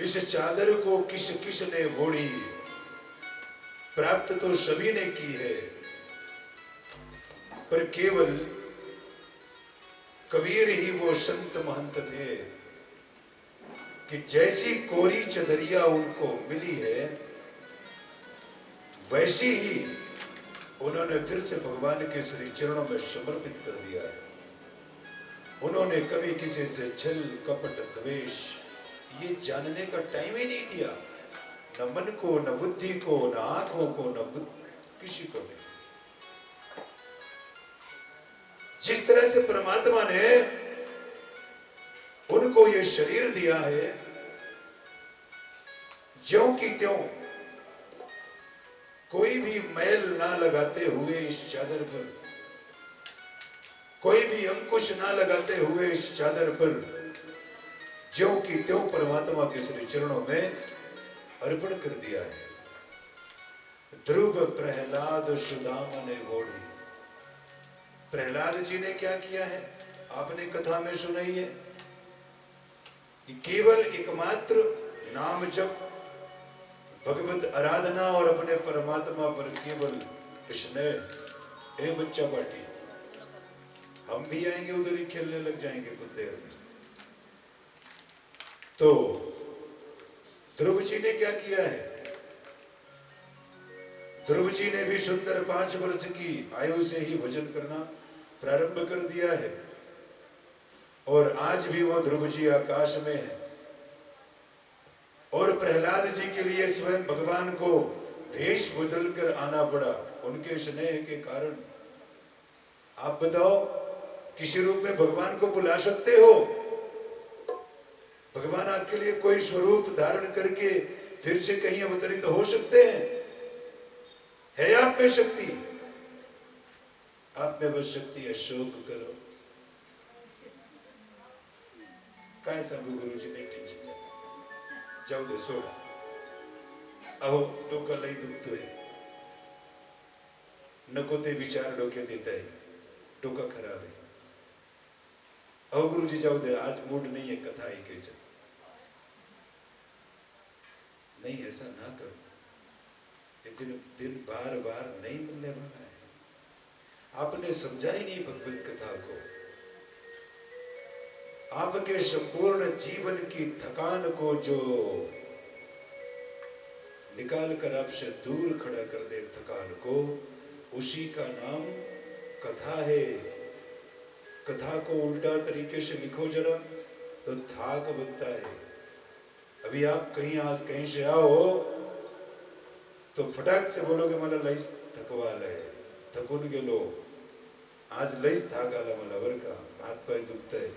इस चादर को किस किस ने ओढ़ी, प्राप्त तो सभी ने की है, पर केवल कबीर ही वो संत महंत थे कि जैसी कोरी चदरिया उनको मिली है, वैसी ही उन्होंने फिर से भगवान के श्री चरणों में समर्पित कर दिया है। उन्होंने कभी किसी से छल कपट द्वेष ये जानने का टाइम ही नहीं दिया, न मन को, न बुद्धि को, न आत्मों को, न किसी को नहीं। जिस तरह से परमात्मा ने उनको ये शरीर दिया है, ज्यों की त्यों कोई भी मैल ना लगाते हुए इस चादर पर, कोई भी अंकुश ना लगाते हुए इस चादर पर, ज्यों की त्यों परमात्मा के श्री चरणों में अर्पण कर दिया है। ध्रुव प्रहलाद सुदामा ने ओढ़ी। प्रहलाद जी ने क्या किया है, आपने कथा में सुनाई है कि केवल एकमात्र नाम जप, भगवत आराधना और अपने परमात्मा पर केवल स्नेह। ए बच्चा पार्टी, हम भी आएंगे उधर ही खेलने लग जाएंगे कुछ देर में। तो ध्रुव जी ने क्या किया है, ध्रुव जी ने भी सुंदर 5 वर्ष की आयु से ही भजन करना प्रारंभ कर दिया है, और आज भी वो ध्रुव जी आकाश में है। और प्रहलाद जी के लिए स्वयं भगवान को वेश बदल कर आना पड़ा उनके स्नेह के कारण। आप बताओ, किसी रूप में भगवान को बुला सकते हो? भगवान आपके लिए कोई स्वरूप धारण करके फिर से कहीं अवतरित हो सकते हैं? है आप में शक्ति? आप में बस शक्ति है शोक करो। काय सांगू गुरु जी ने टेंशन जाऊ दे, सोडा। अहो डोकं लई दुखतोय, नको ते विचार डोक्यात येत आहे, डोकं खराब आहे। अहो गुरुजी जाऊ दे, आज मूड नहीं है कथा ऐकायचं। नहीं, ऐसा ना करो, ये दिन बार बार नहीं मिलने वाला है। आपने समझा ही नहीं भगवत कथा को। आपके संपूर्ण जीवन की थकान को जो निकाल कर आपसे दूर खड़ा कर दे थकान को, उसी का नाम कथा है। कथा को उल्टा तरीके से लिखो जरा तो थाक बनता है। अभी आप कहीं से आओ तो फटाक से बोलोगे मला लईच थकवा आलाय, थकून गेलो, आज लईच थाक आला मला बरं का, हाथ पाय दुखताय।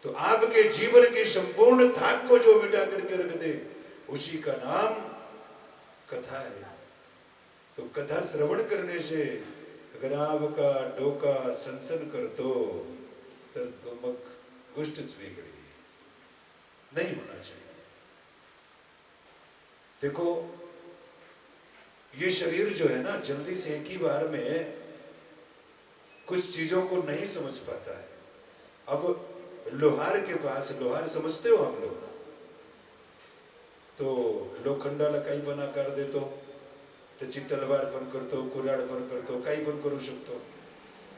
तो आपके जीवन के संपूर्ण थाक को जो मिटा करके रख दे, उसी का नाम कथा है। तो कथा श्रवण करने से अगर आपका डोका सनसन करतो तर गमक गोष्टच वेगळी, नहीं होना चाहिए। देखो, ये शरीर जो है ना, जल्दी से एक ही बार में कुछ चीजों को नहीं समझ पाता है। अब लोहार के पास, लोहार समझते हो आप लोग, तो लोखंडाला काही पण आकार देतो, त्याची तलवार पण करतो, कुऱ्हाड पण करतो, काही पण करू शकतो।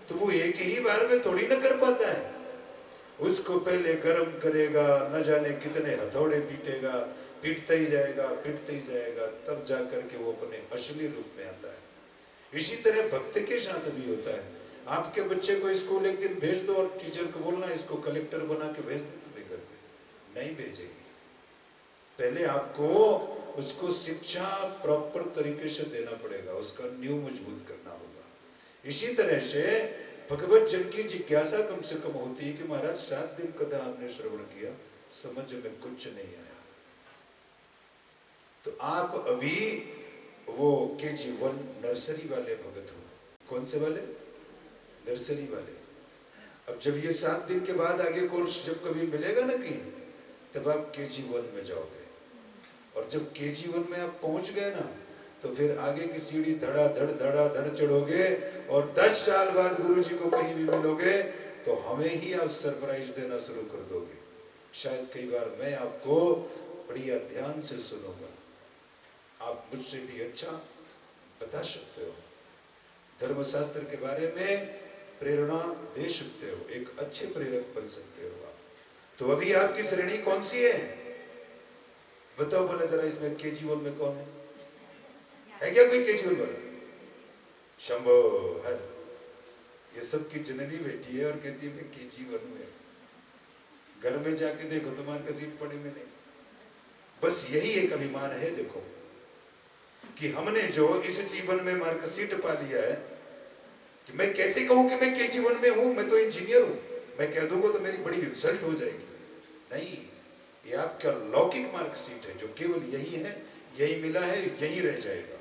तो वो एक ही बार में थोड़ी ना कर पाता है। उसको पहले गर्म करेगा, न जाने कितने हथौड़े पीटेगा, पीटता ही जाएगा, पीटते ही जाएगा, तब जाकर के वो अपने असली रूप में आता है। इसी तरह भक्त के साथ भी होता है। आपके बच्चे को स्कूल एक दिन भेज दो और टीचर को बोलना इसको कलेक्टर बना के भेज दे, घर पे नहीं भेजेगी। पहले आपको उसको शिक्षा प्रॉपर तरीके से देना पड़ेगा, उसका नींव मजबूत करना होगा। इसी तरह से भगवत जन की जिज्ञासा कम से कम होती है कि महाराज 7 दिन कथा हमने श्रवण किया, समझ में कुछ नहीं आया। तो आप अभी वो KG1 नर्सरी वाले भगत हो। कौन से वाले? नर्सरी वाले। अब जब ये 7 दिन के बाद आगे कोर्स जब कभी मिलेगा ना कहीं, तब आप KG1 में जाओगे। और जब KG1 में आप पहुंच गए ना, तो फिर आगे की सीढ़ी धड़ा धड़ चढ़ोगे, और 10 साल बाद गुरुजी को कहीं भी मिलोगे तो हमें ही आप सरप्राइज देना शुरू कर दोगे। शायद कई बार मैं आपको बढ़िया ध्यान से सुनूंगा। आप मुझसे भी अच्छा बता सकते हो, धर्मशास्त्र के बारे में प्रेरणा दे सकते हो, एक अच्छे प्रेरक बन सकते हो आप। तो अभी आपकी श्रेणी कौन सी है बताओ बोले जरा, इसमें KG1 में कौन है क्या कोई KG1 वाला? शंभो हर, ये सबकी जननी बैठी है और कहती है मैं KG1 में। घर में जाके देखो तो मार्क सीट पड़े में नहीं। बस यही एक अभिमान है देखो कि हमने जो इस जीवन में मार्क सीट पा लिया है कि मैं कैसे कहूं कि मैं KG1 में हूं, मैं तो इंजीनियर हूं, मैं कह दूंगा तो मेरी बड़ी इंसल्ट हो जाएगी। नहीं, ये आपका लौकिक मार्क सीट है जो केवल यही है, यही मिला है, यही रह जाएगा।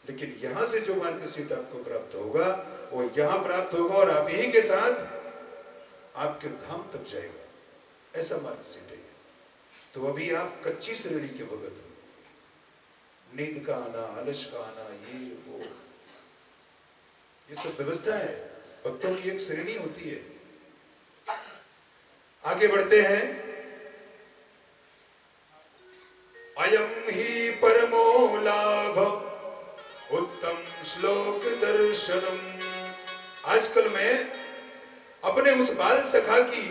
लेकिन यहां से जो मार्क सीट आपको प्राप्त होगा वो यहां प्राप्त होगा और आप ही के साथ आपके धाम तक जाएगा, ऐसा मार्ग सीट है। तो अभी आप कच्ची श्रेणी के भगत हो, नींद का आना, आलस का आना, ये वो, ये सब व्यवस्था है, भक्तों की एक श्रेणी होती है। आगे बढ़ते हैं। अयम ही परमो लाभ उत्तम श्लोक दर्शनम। आजकल मैं अपने उस बाल सखा की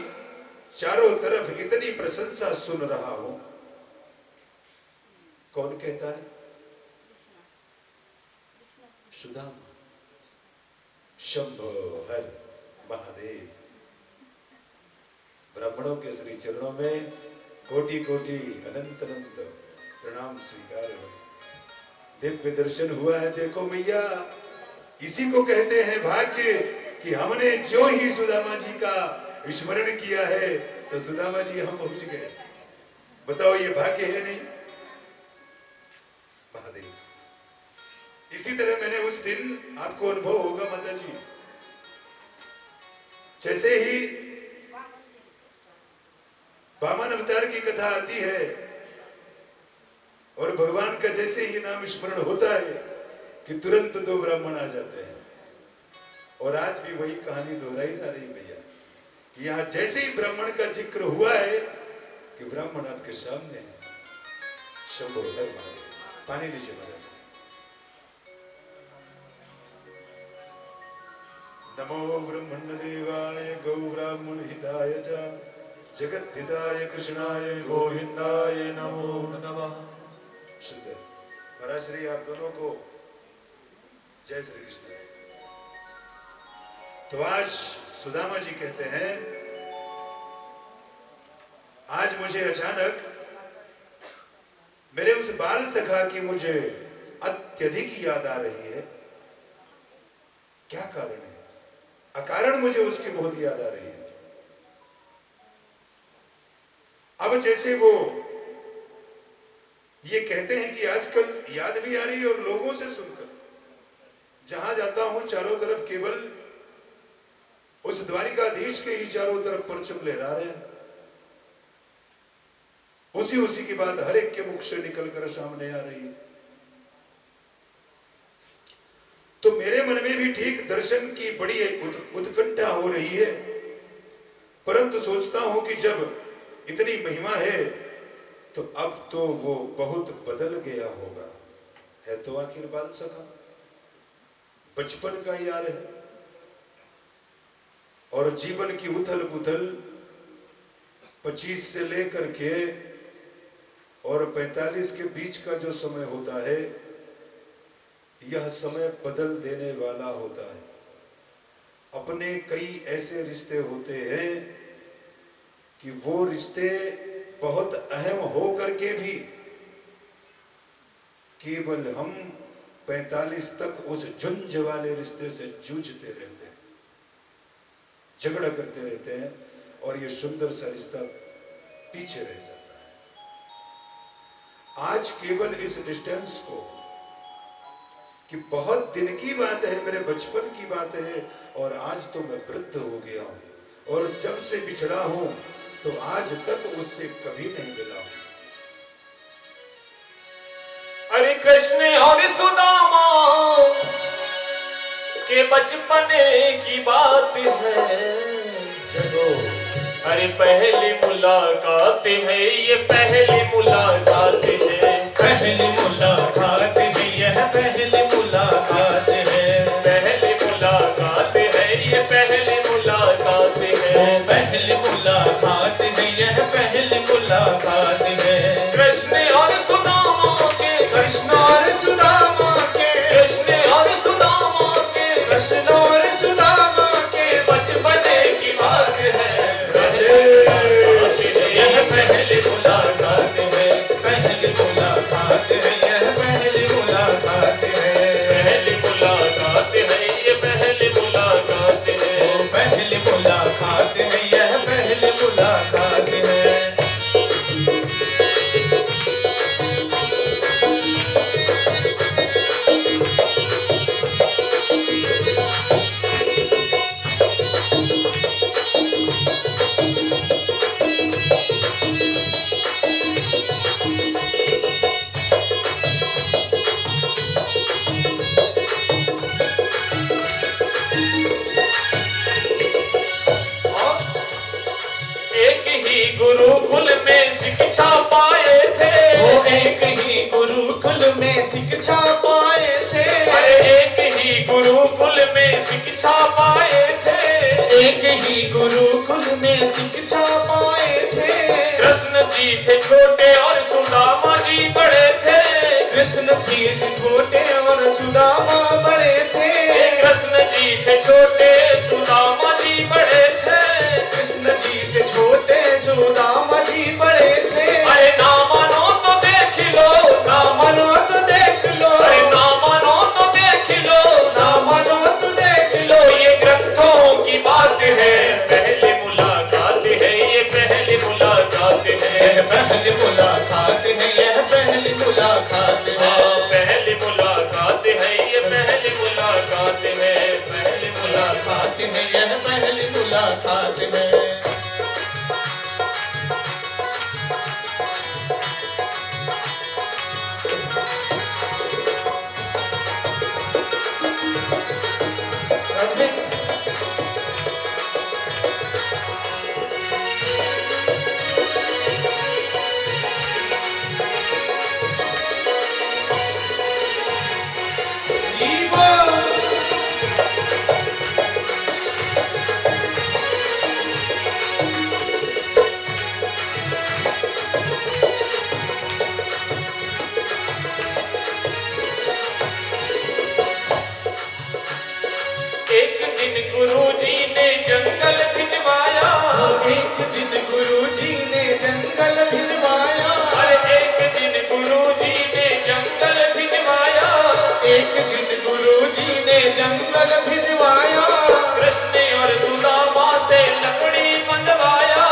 चारों तरफ इतनी प्रशंसा सुन रहा हूं। कौन कहता है? सुदामा। शंभो हर महादेव। ब्राह्मणों के श्री चरणों में कोटि कोटि अनंत अनंत प्रणाम स्वीकार। दिव्य दर्शन हुआ है, देखो मैया, इसी को कहते हैं भाग्य कि हमने जो ही सुदामा जी का स्मरण किया है तो सुदामा जी हम पहुंच गए। बताओ ये भाग्य है नहीं? महादेव। इसी तरह मैंने उस दिन, आपको अनुभव होगा माता जी, जैसे ही वामन अवतार की कथा आती है और भगवान का जैसे ही नाम स्मरण होता है कि तुरंत दो ब्राह्मण आ जाते हैं। और आज भी वही कहानी दोहराई जा रही भैया कि यहां जैसे ही ब्राह्मण का जिक्र हुआ है कि ब्राह्मण आपके सामने है। शंभो हर महादेव। पानी नीचे मारा। नमो ब्रह्मण्य देवाय गौ ब्राह्मण हिताय च जगत हिताय कृष्णाय गोविंदाय नमो नमः। शुद्ध महाराज श्री आप दोनों को जय श्री कृष्ण। तो आज सुदामा जी कहते हैं, आज मुझे अचानक मेरे उस बाल सखा की मुझे अत्यधिक याद आ रही है। क्या कारण है? अकारण मुझे उसकी बहुत याद आ रही है। अब जैसे वो ये कहते हैं कि आजकल याद भी आ रही है और लोगों से सुनकर जहां जाता हूं चारों तरफ केवल उस द्वारिकाधीश के ही चारों तरफ परचम लहरा रहे हैं। उसी की बात हर एक के मुख से निकलकर सामने आ रही है। तो मेरे मन में भी ठीक दर्शन की बड़ी उत्कंठा हो रही है, परंतु सोचता हूं कि जब इतनी महिमा है तो अब तो वो बहुत बदल गया होगा। है तो आखिर बाल सखा, बचपन का यार है और जीवन की उथल पुथल 25 से लेकर के और 45 के बीच का जो समय होता है, यह समय बदल देने वाला होता है। अपने कई ऐसे रिश्ते होते हैं कि वो रिश्ते बहुत अहम हो करके भी केवल हम 45 तक उस झुंझ वाले रिश्ते से जूझते रहते हैं, झगड़ा करते रहते हैं और ये सुंदर सा रिश्ता पीछे रह जाता है। आज केवल इस डिस्टेंस को कि बहुत दिन की बात है, मेरे बचपन की बात है और आज तो मैं वृद्ध हो गया हूं और जब से बिछड़ा हूं तो आज तक उससे कभी नहीं मिला हूं। अरे कृष्ण और सुदामा के बचपन की बात है, जगो अरे पहली मुलाकात है ये पहली मुलाकात है, पहली मुलाकात है यह पहली मुलाकात है, पहली मुलाकात है ये पहली मुलाकात है, पहली मुलाकात है यह पहली मुलाकात है। कृष्ण और सुदामा के, कृष्ण और सुदामा के, कृष्ण और सुदामा के, कृष्ण और सुदामा के बचपने की बात है। यह पहली मुलाकात है, पहली मुलाकात है यह पहली मुलाकात है, पहली मुलाकात है ये पहली मुलाकात है, पहली मुलाकात है यह पहली मुलाकात है। एक ही गुरुकुल में शिक्षा पाए थे, वो एक ही गुरुकुल में शिक्षा पाए थे, अरे एक ही गुरुकुल में शिक्षा पाए थे, एक ही गुरुकुल में शिक्षा पाए थे। कृष्ण जी थे छोटे और सुदामा जी बड़े थे, कृष्ण जी छोटे और सुदामा बड़े थे, कृष्ण जी थे छोटे सुदामा जी बड़े थे, कृष्ण जी के छोटे सुदामा जी बड़े थे। अरे ना मानो तो देख लो, ना मानो तो देख लो, अरे ना मानो तो देख लो, ना मानो तो देख लो, लो ये ग्रंथों की बात है, पहली मुलाकात है ये पहली मुलाकात है, यह पहली मुलाकात है यह पहली मुलाकात है, पहली मुलाकात है ये पहली मुलाकात है, पहली मुलाकात मुलाकात है यह पहली मुलाकात है। एक दिन गुरुजी ने जंगल भिजवाया, एक दिन गुरुजी ने जंगल भिजवाया, अरे एक दिन गुरुजी ने जंगल भिजवाया, एक दिन गुरुजी ने जंगल भिजवाया, कृष्ण और सुदामा से लकड़ी मंगवाया,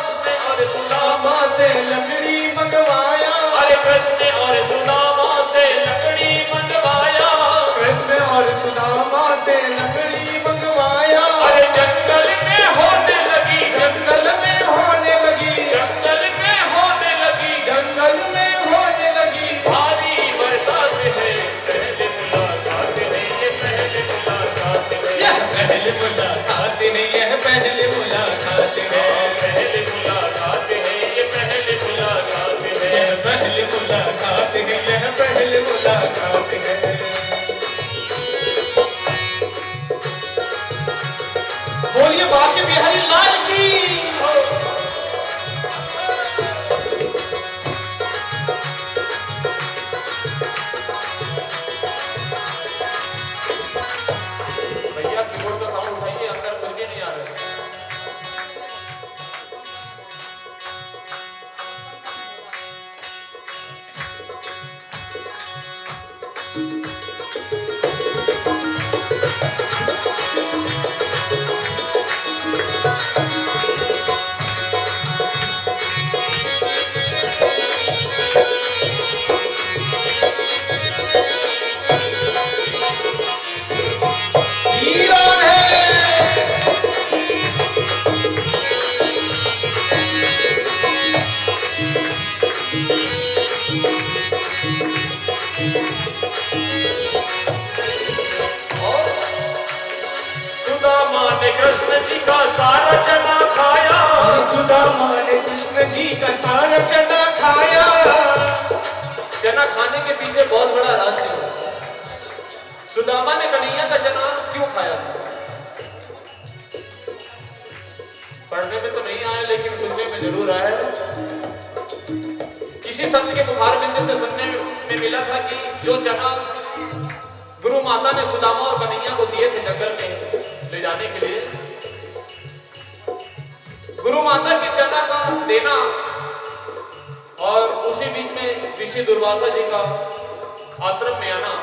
कृष्ण और सुदामा, सुदामा से लकड़ी मंगवाया, अरे कृष्ण और सुदामा से लकड़ी मंगवाया, कृष्ण और सुदामा से लकड़ी मंगवाया, अरे जंगल में होने लगी, जंगल में होने लगी, जंगल में होने लगी, जंगल में होने लगी, भारी बरसात है, पहली मुलाकात है ये पहली मुलाकात है, यह पहली मुलाकात है यह पहली मुलाकात है, पहली मुलाकात है ये पहली मुलाकात है, यह पहली मुलाकात है यह पहली मुलाकात है। सुदामा ने कृष्ण जी का सारा चना खाया। चना खाने के पीछे बहुत बड़ा रहस्य है। सुदामा ने कन्हैया का चना क्यों खाया? पढ़ने में तो नहीं आया लेकिन सुनने में जरूर आया है। किसी संत के बुखार बिंदु से सुनने में मिला था कि जो चना गुरु माता ने सुदामा और कन्हैया को दिए थे जंगल में ले जाने के लिए, गुरु माता के चना का देना और उसी बीच में ऋषि दुर्वासा जी का आश्रम में आना,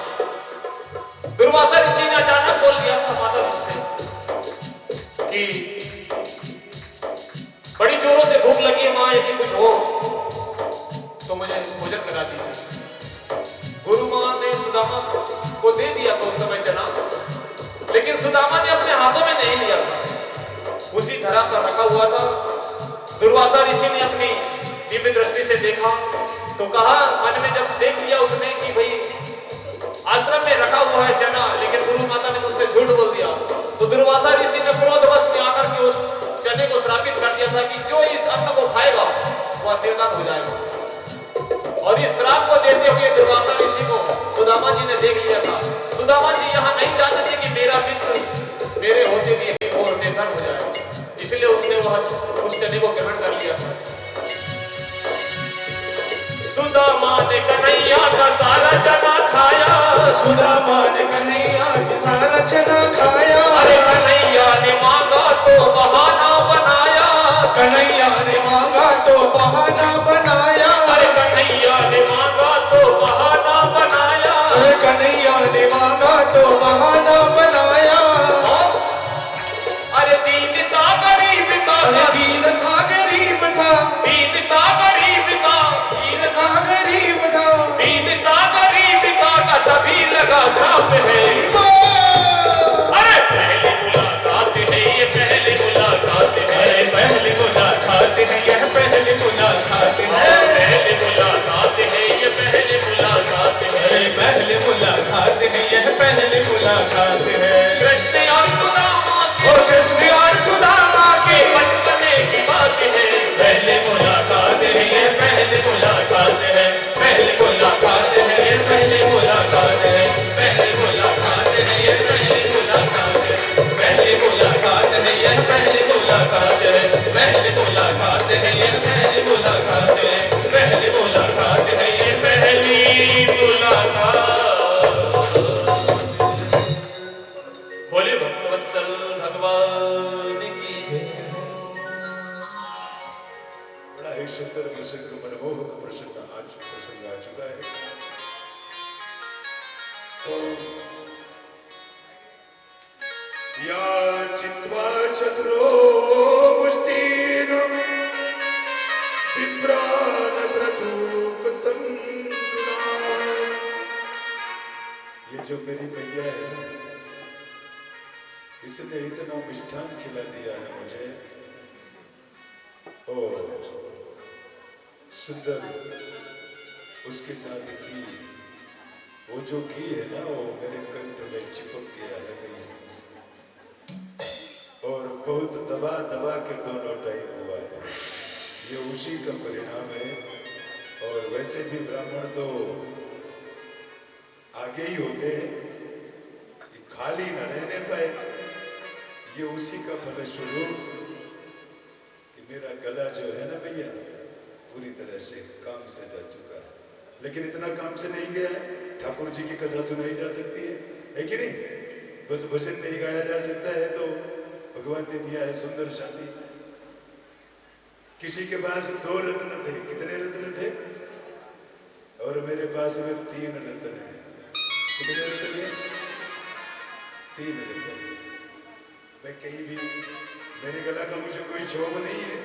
दुर्वासा ऋषि ने अचानक बोल दिया था माता जी से कि बड़ी जोरों से भूख लगी है मां, यदि कुछ हो तो मुझे भोजन करा दीजिए। गुरु मां ने सुदामा को दे दिया था उस समय चना, लेकिन सुदामा ने अपने हाथों में नहीं लिया था, उसी धरा पर रखा हुआ था। दुर्वासा ऋषि ने अपनी दिव्य दृष्टि से देखा तो कहा, मन में जब देख लिया उसने कि भाई आश्रम में रखा हुआ है चना, लेकिन गुरु माता ने मुझसे झूठ बोल दिया, तो दुर्वासा ऋषि ने क्रोधवश में आकर के उस चने को श्रापित कर दिया था कि जो इस अन्न को खाएगा वह तीर्थाटन हो जाएगा। और इस श्राप को देते हुए दुर्वासा ऋषि को सुदामा जी ने देख लिया था। सुदामा जी यहाँ नहीं चाहते थे कि मेरा मित्र मेरे होते भी और तीर्थाटन हो जाए, इसलिए उसने वह उस चने को ग्रहण कर लिया था। सुदामा ने कन्हैया का सारा चना खाया। सुदामा ने कन्हैया का सारा चना खाया। अरे कन्हैया ने मांगा तो बहाना बनाया। कन्हैया ने मांगा तो बहाना बनाया। अरे कन्हैया ने मांगा तो बहाना बनाया। अरे कन्हैया ने मांगा तो बहाना बनाया। अरे दीन था गरीब था। अरे दीन था गरीब था। दीन था गरीब था। दीन था गरीब था। दीन था गरीब था का तभी लगा श्राप है। अरे पहली मुलाकात है ये, पहली मुलाकात है। अरे पहली मुलाकात है यह, पहली मुलाकात है। पहली मुलाकात है ये, पहली मुलाकात है। अरे पहली मुलाकात है यह, पहली मुलाकात है। कृष्ण और सुदामा और कृष्ण और सुदामा के के बचपने की बात है। पहली मुलाकात है यह, पहली मुलाकात है। पहली मुलाकात है यह, पहली मुलाकात है। पहली मुलाकात है यह, पहली मुलाकात है। पहली मुलाकात है यह, पहली मुलाकात है। पहली मुलाकात है यह, पहली मुलाकात है। पहली मुलाकात है यह, पहली मुलाकात। बोले भक्तवत्सल भगवान की जय। बड़ा ही सुंदर प्रसंग, मनमोहक प्रसंग आज प्रसंग आ चुका है। तो या चित्वा चतुरो मुष्टिन विप्रान प्रतुक तंदुना। ये जो मेरी मैया है, इसने इतना मिष्ठान खिला दिया है मुझे, और सुंदर उसके साथ घी, वो जो घी है ना वो मेरे कंठ में चिपक गया है भैया, और बहुत दबा दबा के दोनों टाइम हुआ है। ये उसी का परिणाम है। और वैसे भी ब्राह्मण तो आगे ही होते हैं, ये खाली न रहने पाए। ये उसी का फलस्वरूप कि मेरा गला जो है ना भैया पूरी तरह से काम से जा चुका है। लेकिन इतना काम से नहीं गया है, ठाकुर जी की कथा सुनाई जा सकती है कि नहीं? बस भजन नहीं गाया जा सकता है तो भगवान ने दिया है सुंदर शादी। किसी के पास 2 रत्न थे, कितने रत्न थे? और मेरे पास में 3 रत्न है। कितने रत्न है? 3 रत्न। मैं कहीं भी, मेरे गला का मुझे कोई क्षोभ नहीं है,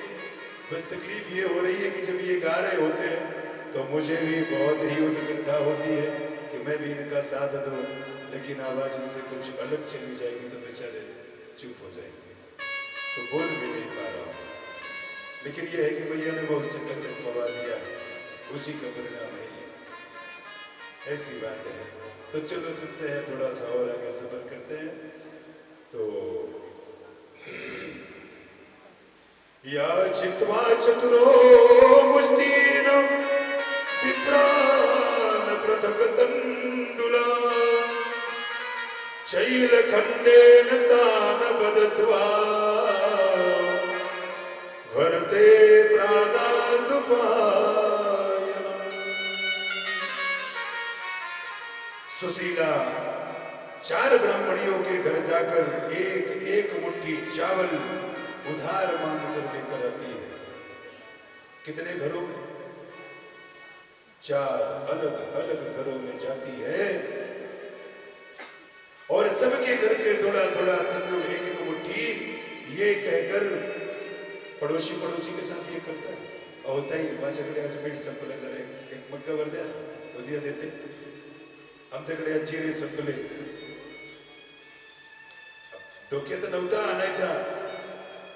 बस तकलीफ ये हो रही है कि जब ये गा रहे होते हैं तो मुझे भी बहुत ही उत्कंठा होती है कि मैं भी इनका साथ दूं, लेकिन आवाज इनसे कुछ अलग चली जाएगी तो बेचारे चुप हो जाएंगे, तो बोल भी नहीं पा रहा हूं। लेकिन यह है कि भैया ने बहुत चकाचक पवा दिया, उसी का परिणाम है ये, ऐसी बात है। तो चलो चलते हैं, थोड़ा सा और आगे सफर करते हैं। तो या चित्वा चतुरो मुष्टीन विप्रान पृथक तंडुला शैल खंडेन तान बदत्वा वर्ते प्रादादुपायनम्। सुशीला 4 ब्राह्मणियों के घर जाकर एक मुट्ठी चावल उधार मांग कर लेकर आती है। कितने घरों में? 4 अलग अलग घरों में जाती है और सबके घर से थोड़ा थोड़ा तंदूर एक मुट्ठी ये कहकर पड़ोसी के साथ ये करता है। और होता ही माझ्याकडे असं मीठ संपलं जरा एक मग्गा वर द्या उद्या देते आमच्याकडे जिरे संपले डोक्यात नव्हता आणायचा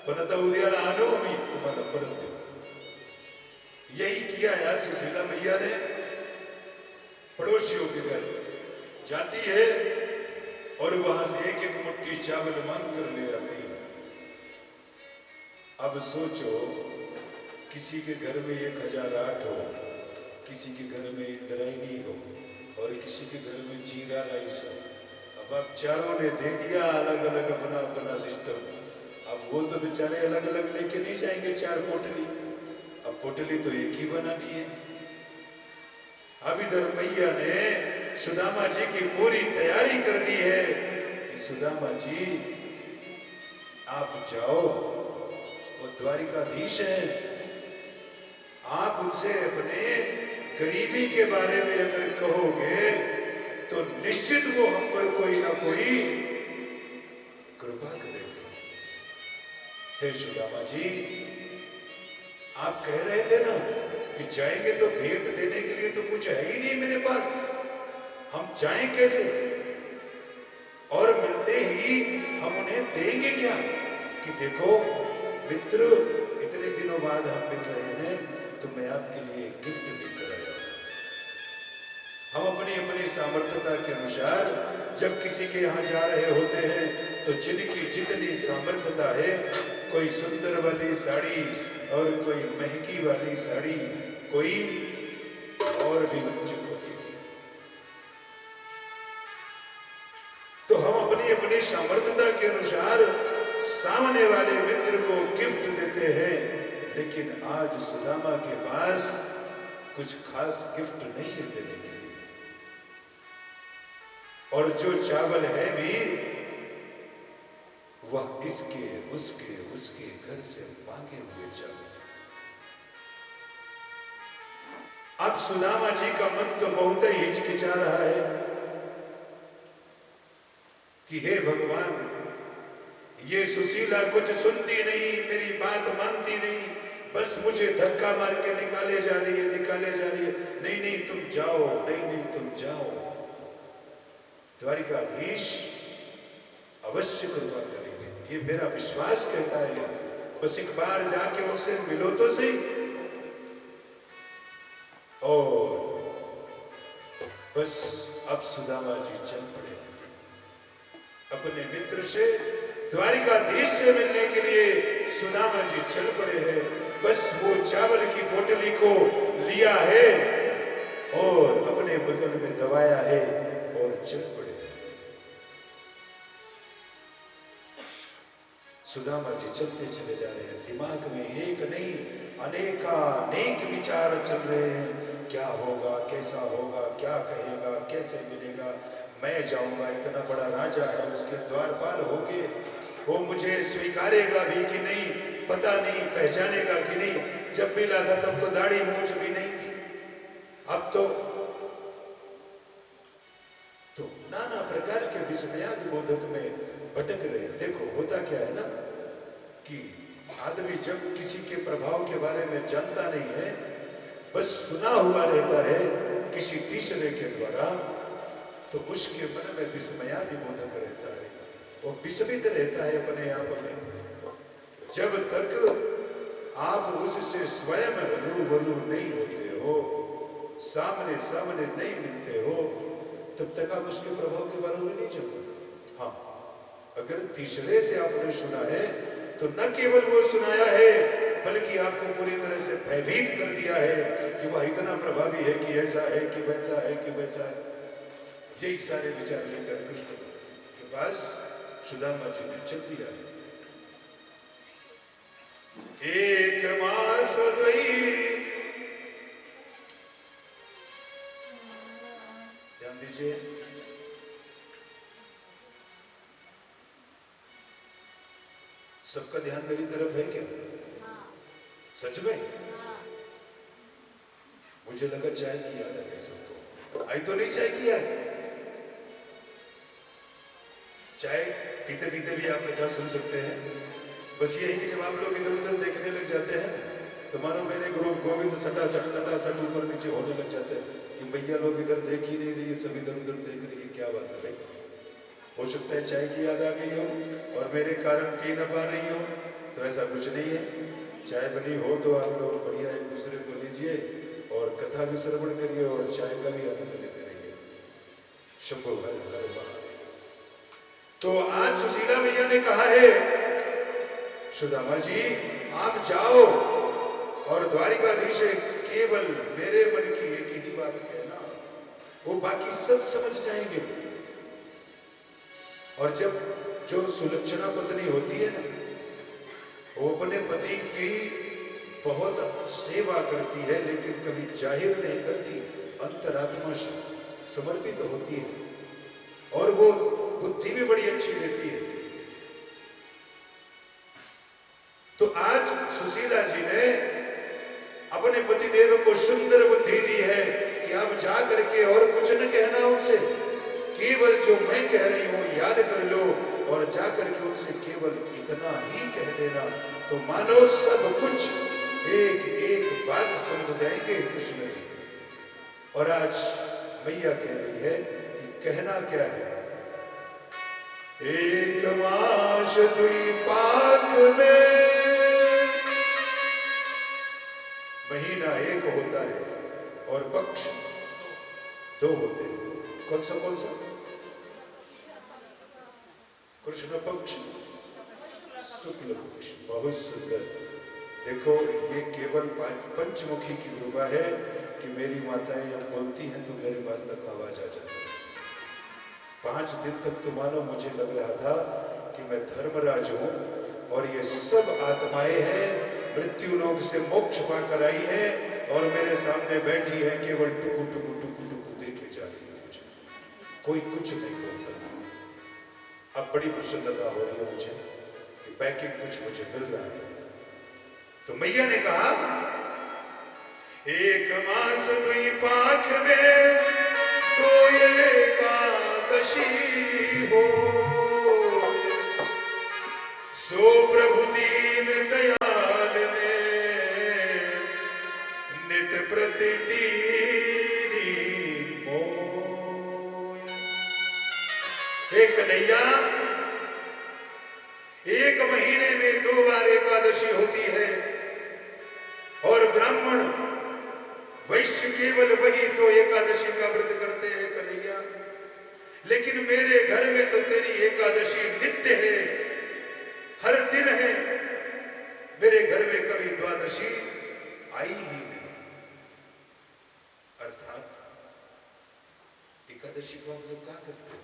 पण आता उद्याला आणू आम्ही तुम्हाला परत देऊ। यही किया यार सुशीला मैया ने। पड़ोसियों के घर जाती है और वहां से एक एक मुट्ठी चावल मांग कर ले आती है। अब सोचो किसी के घर में 1008 हो, किसी के घर में इंद्रायणी हो और किसी के घर में जीरा राइस हो। अब आप चारों ने दे दिया अलग अलग अपना अपना सिस्टम। अब वो तो बेचारे अलग अलग लेके नहीं जाएंगे 4 पोटली। अब पोटली तो एक ही बनानी है। अब इधर मैया ने सुदामा जी की पूरी तैयारी कर दी है कि सुदामा जी आप जाओ, वो द्वारिकाधीश है, आप उनसे अपने गरीबी के बारे में अगर कहोगे तो निश्चित वो हम पर कोई ना कोई कृपा करेंगे। हे सुदामा जी, आप कह रहे थे ना कि जाएंगे तो भेंट देने के लिए तो कुछ है ही नहीं मेरे पास, हम जाएं कैसे? और मिलते ही हम उन्हें देंगे क्या? कि देखो मित्र, इतने दिनों बाद हम मिल रहे हैं तो मैं आपके लिए गिफ्ट लेकर आया हूं। हम अपनी अपनी सामर्थ्यता के अनुसार जब किसी के यहाँ जा रहे होते हैं तो जिनकी जितनी सामर्थ्यता है, कोई सुंदर वाली साड़ी और कोई महंगी वाली साड़ी, कोई और भी उच्च कोटि की, तो हम अपनी अपनी सामर्थ्यता के अनुसार सामने वाले मित्र को गिफ्ट देते हैं। लेकिन आज सुदामा के पास कुछ खास गिफ्ट नहीं है देने के लिए, और जो चावल है भी वह इसके उसके उसके घर से मांगे हुए चावल। अब सुदामा जी का मन तो बहुत ही हिचकिचा रहा है कि हे भगवान, ये सुशीला कुछ सुनती नहीं, मेरी बात मानती नहीं, बस मुझे धक्का मार के निकाले जा रही है। नहीं नहीं तुम जाओ, नहीं तुम जाओ। द्वारिकाधीश अवश्य कृपा करेंगे, ये मेरा विश्वास कहता है। बस एक बार जाके उनसे मिलो तो सही। और बस अब सुदामा जी चल पड़े अपने मित्र से, द्वारिकाधीश से मिलने के लिए सुदामा जी चल पड़े हैं। बस वो चावल की पोटली को लिया है और अपने बगल में दबाया है और चल पड़े। सुदामा जी चलते चले जा रहे हैं, दिमाग में एक नहीं अनेक विचार चल रहे हैं। क्या होगा, कैसा होगा, क्या कहेगा, कैसे मिलेगा, मैं जाऊंगा, इतना बड़ा राजा है, उसके द्वारपाल होंगे, वो मुझे स्वीकारेगा भी कि नहीं, पता नहीं, पहचानेगा कि नहीं। जब मिला था तब तो दाढ़ी मूंछ भी नहीं थी, अब तो नाना प्रकार के विस्मयादि बोधक में भटक रहे। देखो होता क्या है ना कि आदमी जब किसी के प्रभाव के बारे में जानता नहीं है, बस सुना हुआ रहता है किसी तीसरे के द्वारा, तो उसके मन में विस्मयादि बोधक रहता है, वो विस्मित रहता है अपने आप में। जब तक आप उससे स्वयं रूबरू नहीं होते हो, सामने सामने नहीं मिलते हो, तब तक आप उसके प्रभाव के बारे में नहीं जानते। हाँ, अगर तीसरे से आपने सुना है तो न केवल वो सुनाया है बल्कि आपको पूरी तरह से भयभीत कर दिया है कि वह इतना प्रभावी है कि ऐसा है कि वैसा है कि वैसा है। यही सारे विचार लेकर कृष्ण के पास सुदामा जी ने चल दिया है। एक मास ध्यान दीजिए, सबका ध्यान मेरी तरफ है क्या? सच में? मुझे लगा चाय की याद आ गई सबको। आई तो नहीं चाय की याद? चाय पीते पीते भी आप कथा सुन सकते हैं। बस यही कि जब आप लोग इधर उधर देखने लग जाते हैं तो मानो मेरे ग्रुप गोविंद सटासट ऊपर नीचे होने लग जाते हैं कि भैया लोग इधर देख ही नहीं रही है, सब इधर उधर देख रही है, क्या बात है भाई? हो सकता है चाय की याद आ गई हो और मेरे कारण पी न पा रही हो, तो ऐसा कुछ नहीं है। चाय बनी हो तो आप लोग बढ़िया एक दूसरे को लीजिए और कथा भी श्रवण करिए और चाय का भी आनंद लेते रहिए। शंभो हर हर महादेव। तो आज सुशीला मैया ने कहा है सुदामा जी आप जाओ और द्वारिकाधीश केवल मेरे मन की एक ही बात कहना, वो बाकी सब समझ जाएंगे। और जब जो सुलक्षणा पत्नी होती है ना, वो अपने पति की बहुत सेवा करती है लेकिन कभी जाहिर नहीं करती, अंतरात्मा से समर्पित होती है और वो बुद्धि भी बड़ी अच्छी देती है। तो आज सुशीला जी ने अपने पति देव को सुंदर बुद्धि दी है कि आप जा करके और कुछ न कहना उनसे, केवल जो मैं कह रही हूं याद कर लो और जा करके उनसे केवल इतना ही कह देना, तो मानो सब कुछ एक एक बात समझ जाएंगे कृष्ण जी। और आज मैया कह रही है कि कहना क्या है? एक मास द्विपाक में, महीना एक होता है और पक्ष दो होते हैं। कौन सा कौन सा? कृष्ण पक्ष, शुक्ल पक्ष। बहुत सुंदर। देखो ये केवल पंचमुखी की कृपा है कि मेरी माताएं जब बोलती हैं तो मेरे पास तक आवाज आ जाती है। 5 दिन तक तो मानो मुझे लग रहा था कि मैं धर्मराज हूं और ये सब आत्माएं हैं, मृत्यु लोक से मोक्ष पाकर आई है और मेरे सामने बैठी है, केवल टुकु टुकु टुकु टुकु देखे जा रही है मुझे, कोई कुछ नहीं बोलता। अब बड़ी प्रसन्नता हो रही है मुझे कि पैकिंग कुछ मुझे मिल रहा है। तो मैया ने कहा एक मास द्विपाक में तो एकादशी हो, सो प्रभु दीन दयाल ने नित प्रतिदिन मोय। हे कन्हैया, एक महीने में 2 बार एकादशी होती है और ब्राह्मण वैश्य केवल वही तो एकादशी का व्रत करते हैं कन्हैया, लेकिन मेरे घर में तो तेरी एकादशी नित्य है, हर दिन है। मेरे घर में कभी द्वादशी आई ही नहीं। अर्थात एकादशी को हम लोग क्या करते हैं?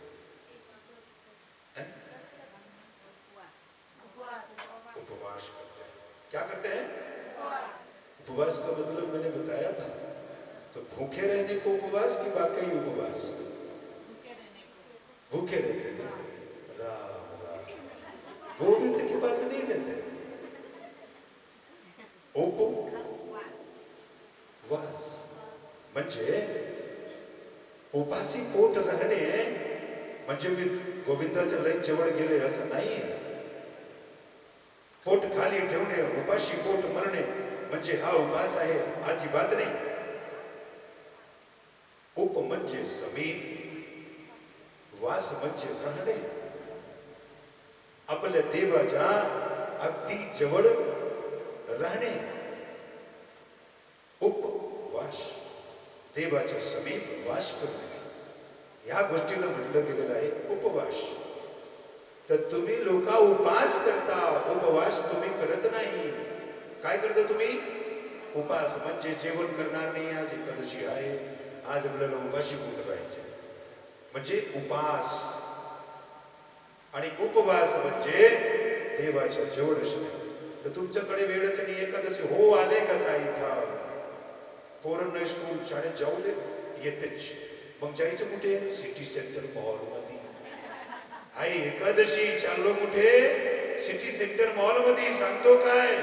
उपवास करते हैं। क्या करते हैं? उपवास का मतलब मैंने बताया था। तो भूखे रहने को उपवास की वाकई उपवास? भूखे रहते थे। राम राम। गोविंद के पास नहीं रहते। उपवास म्हणजे उपासी पोट राहणे म्हणजे मी गोविंदाच्या लय जवळ गेले असं नाही। पोट खाली ठेवणे, उपाशी पोट मरणे म्हणजे हा उपास आहे अजिबात नाही। उप म्हणजे समीप, वास म्हणजे राहणे, आपल्या देवाच्या अगदी जवळ राहणे। उपवास, देवाच्या समीप वास करणे, या गोष्टीला म्हटलं गेलेलं आहे उपवास। तर तुम्ही लोक उपास करता, उपवास तुम्ही करत नाही. काय करता तुम्ही? उपास. म्हणजे जेवण करणार नाही, आज एकादशी आहे, आज आपल्याला उपाशी पोट राहायचे, म्हणजे उपास. आणि उपवास म्हणजे देवाच्या जवळ असणे. तर तुमच्याकडे वेळच नाही एकादशी. हो आले का ताई इथं? पोरांना स्कूल शाळेत जाऊ दे, येतेच. मग जायचं कुठे? सिटी सेंटर मॉल मध्ये. आई एकादशी, चाललो कुठे? सिटी सेंटर मॉल मध्ये. सांगतो काय?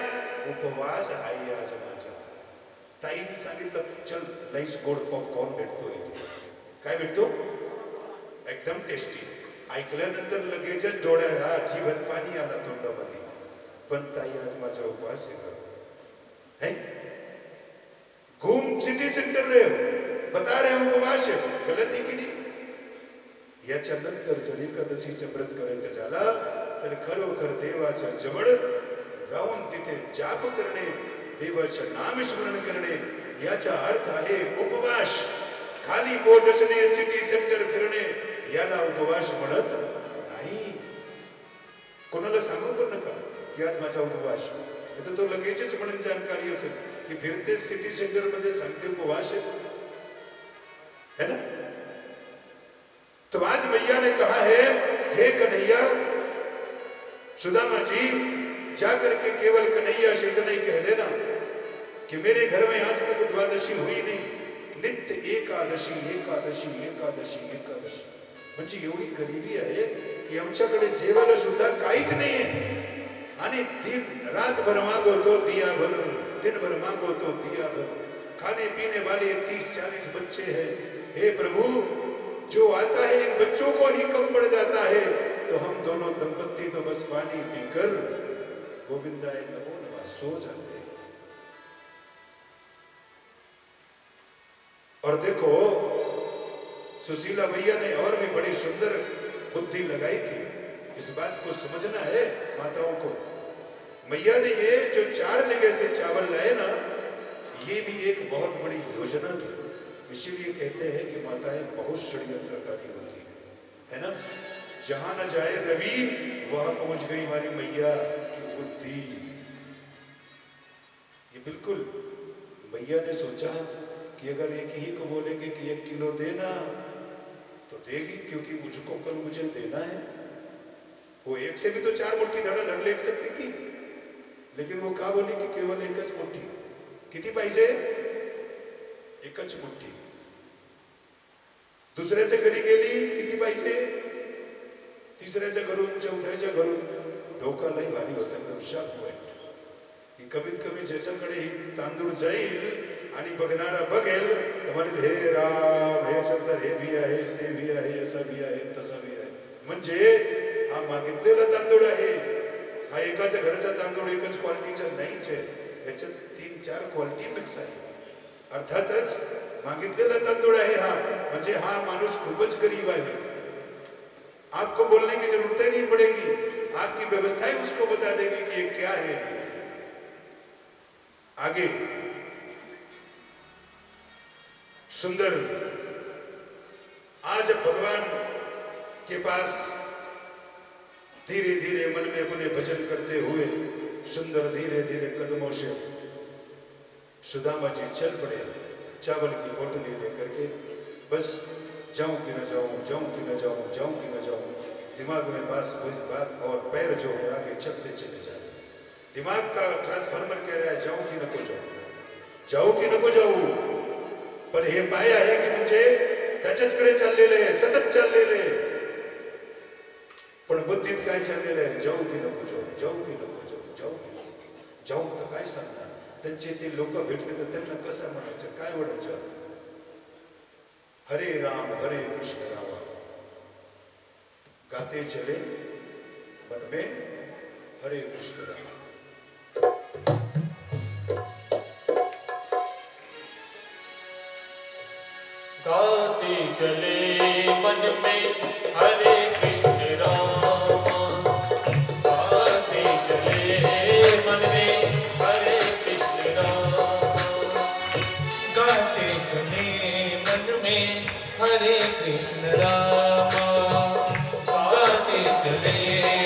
उपवास आहे आज माझा. ताईने सांगितलं चल लईस गोड पॉपकॉर्न भेटतो इथे. काय भेटतो? एकदम टेस्टी. ऐकल्यानंतर लगेचच डोळ्यात जीवन पाणी आला तोंडामध्ये. पण ताई आज माझा उपवास आहे. घूम सिटी सेंटर रहे हो, बता रहे हो उपवास है, गलत आहे की नाही? याच्या नंतर जर एकादशीचं व्रत करायचं झालं तर खरोखर देवाच्या जवळ राहून तिथे जाप करणे, देवाचे नामस्मरण करणे, याचा अर्थ आहे उपवास. खाली पोट असणे, सिटी सेंटर फिरणे, याला उपवास म्हणत नाही. कोणाला सांगू पण नका की आज माझा उपवास. तर तो लगेचच म्हणून जानकारी असेल कि फिरते सिटी सेंटर मध्ये सांगते उपवास है ना. तो आज मैया ने कहा है, हे कन्हैया, सुदामा जी जाकर के केवल कन्हैया से इतना ही कह देना कि मेरे घर में आज तक द्वादशी हुई नहीं, नित्य एकादशी एकादशी एकादशी एकादशी. म्हणजे एवढी गरिबी आहे की आमच्याकडे जेवायला सुद्धा काहीच नाहीये. आणि दिन रातभर मागवतो दिया भर, दिन भर मांगो तो दिया भर. खाने पीने वाले 30-40 बच्चे हैं. हे प्रभु, जो आता है इन बच्चों को ही कम पड़ जाता है, तो हम दोनों दंपत्ति तो बस पानी पीकर गोविंदाय नमो नमः सो जाते हैं. और देखो सुशीला मैया ने और भी बड़ी सुंदर बुद्धि लगाई थी. इस बात को समझना है माताओं को. मैया ने ये जो 4 जगह से चावल लाए ना, ये भी एक बहुत बड़ी योजना थी. इसीलिए कहते हैं कि माताएं बहुत षड्यंत्रकारी होती है ना. जहां न जाए रवि वहां पहुंच गई हमारी मैया की बुद्धि. ये बिल्कुल मैया ने सोचा कि अगर एक ही को बोलेंगे कि 1 किलो देना तो देगी, क्योंकि मुझको कल मुझे देना है. वो एक से भी तो 4 मुट्ठी धड़ाधड़ ले सकती थी, लेकिन वो का बोली की केवल 1च मुट्ठी. किती पाहिजे? 1च मुट्ठी. दुसऱ्याच्या घरी गेली, किती पाहिजे? तिसऱ्याच्या घरून, चौथ्याच्या घरून. डोका लई भारी होता, एकदम शार्प पॉइंट. की कमीत कमी ज्याच्याकडे ही तांदूळ जाईल आणि बघणारा बघेल म्हणेल हे राम, हे चंद्र, हे भी आहे, ते भी आहे, असा भी आहे, तसा भी आहे. म्हणजे हा मागितलेला तांदूळ आहे. हा एकाच्या घराचा तांदूळ एकच क्वालिटीचा नाहीच आहे, याच्यात 3-4 क्वालिटी मिक्स आहे. अर्थातच मागितलेला तांदूळ आहे हा, म्हणजे हा माणूस खूपच गरीब आहे. आपको बोलने की जरूरत ही नहीं पड़ेगी, आपकी व्यवस्था ही उसको बता देगी कि ये क्या है. आगे सुंदर. आज भगवान के पास धीरे धीरे मन में अपने भजन करते हुए सुंदर धीरे धीरे कदमों से सुदामा जी चल पड़े, चावल की पोटली लेकर के. बस जाऊं कि न जाऊं, जाऊं कि न जाऊं, जाऊं कि न जाऊं. दिमाग में बस बात और पैर जो है आगे चलते चले जा रहे. दिमाग का ट्रांसफार्मर कह रहा है जाऊं कि नको जाऊं, जाऊं की नको जाऊ. पण हे पाय आहे की म्हणजे त्याच्याचकडे चाललेले आहे, सतत चाललेले आहे. पण बुद्धीत काय चाललेलं आहे? जाऊ की नको जाऊ, जाऊ की नको जाऊ, जाऊ की नको जाऊ. तर काय सांगणार? त्यांचे ते लोक भेटले तर त्यांना कसं म्हणायचं, काय म्हणायचं? हरे राम हरे कृष्ण राम गाते चले मन में हरे कृष्ण राम. गाते चले मन में हरे कृष्ण राम, गाते चले मन में हरे कृष्ण राम, गाते चले मन में हरे कृष्ण राम, गाते चले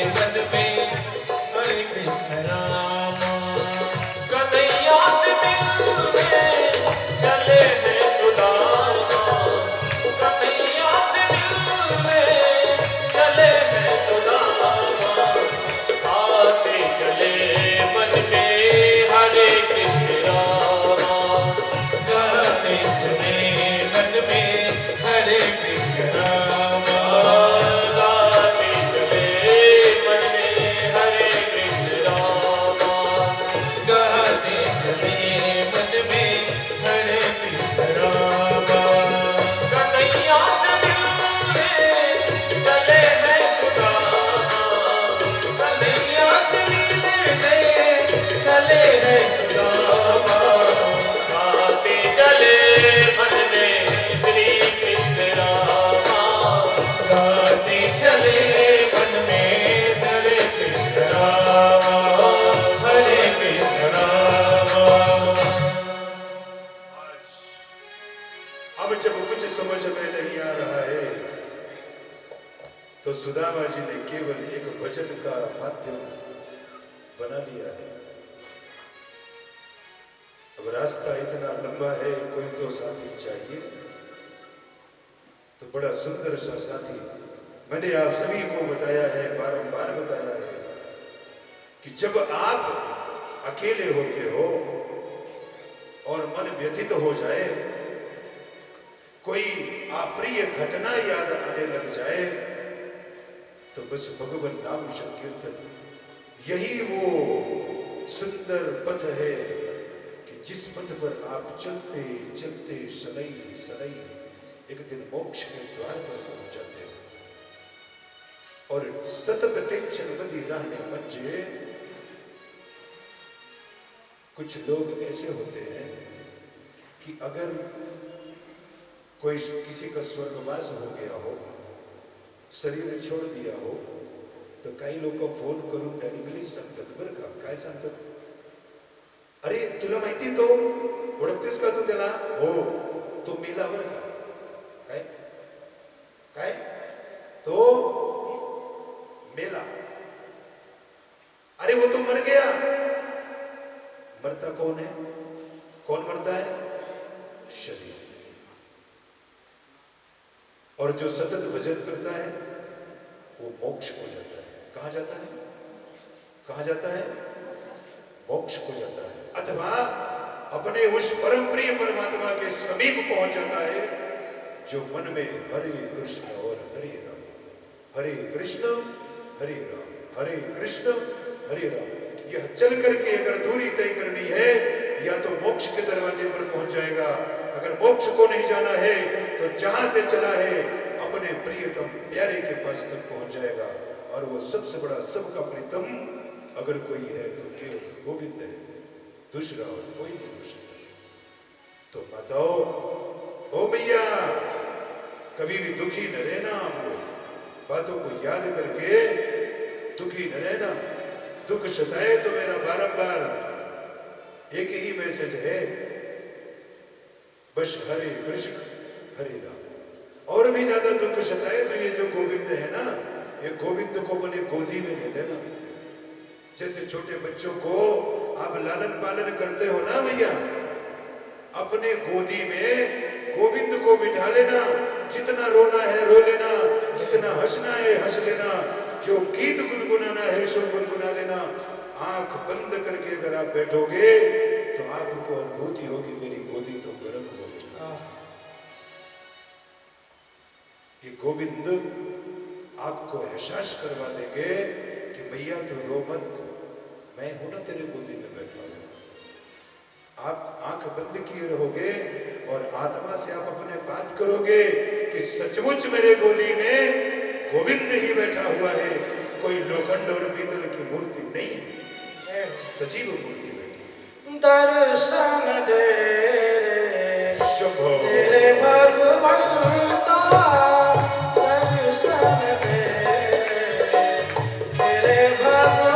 जब कुछ समझ में नहीं आ रहा है तो सुदामा जी ने केवल एक भजन का माध्यम बना लिया है। अब रास्ता इतना लंबा है, कोई तो साथी चाहिए। तो बड़ा सुंदर सा साथी मैंने आप सभी को बताया है, बारंबार बताया है कि जब आप अकेले होते हो और मन व्यथित हो जाए, कोई अप्रिय घटना याद आने लग जाए, तो बस भगवान नाम संकीर्तन यही वो सुंदर पथ है कि जिस पथ पर आप चलते चलते सनई सनई एक दिन मोक्ष के द्वार पर पहुंच जाते हो। और सतत टेंशन बदी रहने मंजे कुछ लोग ऐसे होते हैं कि अगर कोई किसी का स्वर्गवास हो गया हो, शरीर छोड़ दिया हो, तो कई लोग को फोन करून डायरेक्टली सांगतात बरं का, काय सांगतात, अरे तुला माहिती तो ओळखतेस का तू त्याला, हो तो मेला बरं का, काय काय तो मेला, अरे वो तो मर गया। मरता कौन है, कौन मरता है, शरीर। और जो सतत भजन करता है वो मोक्ष को जाता है। कहां जाता है, कहां जाता है, मोक्ष को जाता है, अथवा अपने उस परम प्रिय परमात्मा के समीप पहुंच जाता है जो मन में हरे कृष्ण और हरे राम, हरे कृष्ण हरे राम, हरे कृष्ण हरे राम, यह चल करके अगर दूरी तय करनी है या तो मोक्ष के दरवाजे पर पहुंच जाएगा। अगर मोक्ष को नहीं जाना है तो जहां से चला है अपने प्रियतम प्यारे के पास तक पहुंच जाएगा। और वो सबसे बड़ा सबका प्रीतम अगर कोई है तो केवल गोविंद है, दूसरा और कोई नहीं हो सकता। तो माताओं, ओ भैया, कभी भी दुखी न रहना, आप लोग बातों को याद करके दुखी न रहना। दुख सताए तो मेरा बारंबार एक ही मैसेज है, बस हरे कृष्ण हरे राम। और भी ज्यादा दुख सताए तो ये जो गोविंद है ना, ये गोविंद को अपने गोदी में ले लेना। जैसे छोटे बच्चों को आप लालन पालन करते हो ना भैया, अपने गोदी में गोविंद को बिठा लेना। जितना रोना है रो लेना, जितना हंसना है हंस लेना, जो गीत गुनगुनाना है सो गुनगुना लेना। आंख बंद करके अगर आप बैठोगे तो आपको अनुभूति होगी मेरी गोदी तो गर्म होगी। ये गोविंद आपको एहसास करवा देंगे कि भैया तू रो मत, मैं हूं ना तेरे गोदी में बैठा हूं। आप आंख बंद किए रहोगे और आत्मा से आप अपने बात करोगे कि सचमुच मेरे गोदी में गोविंद ही बैठा हुआ है, कोई लोखंड और पीतल की मूर्ति नहीं है, सजीव मूर्ति बैठी। दर्शन दे शुभ तेरे भगवंता, दर्शन दे तेरे भगवंता।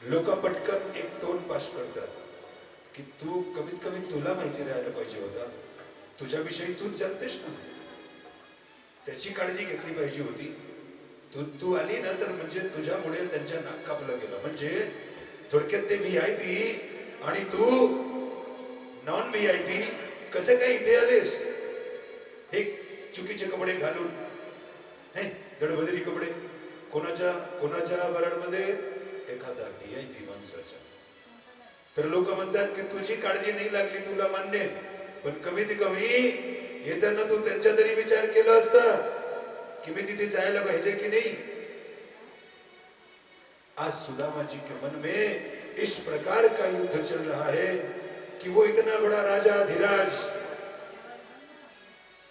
लोक पटकन एक टोन पास करतात की तू कमीत कमी तुला माहिती राहायला पाहिजे होता, तुझ्याविषयी तूच जाणतेस ना, त्याची काळजी घेतली पाहिजे होती. तू आली ना तर म्हणजे तुझ्यामुळे त्यांच्या नाक कापलं गेलं. म्हणजे थोडक्यात ते VIP आणि तू नॉन VIP कसं काय इथे आलेस? हे चुकीचे कपडे घालून, हे जडबदरी कपडे, कोणाच्या वराडमध्ये एखादा VIP माणसाचा. तर लोक म्हणतात की तुझी काळजी नाही लागली, तुला मान्य, पण कमीत कमी येताना तू त्यांचा तरी विचार केला असता कि मैं तिथे जायला पाहिजे कि नहीं. आज सुदामा जी के मन में इस प्रकार का युद्ध चल रहा है कि वो इतना बड़ा राजा धीराज,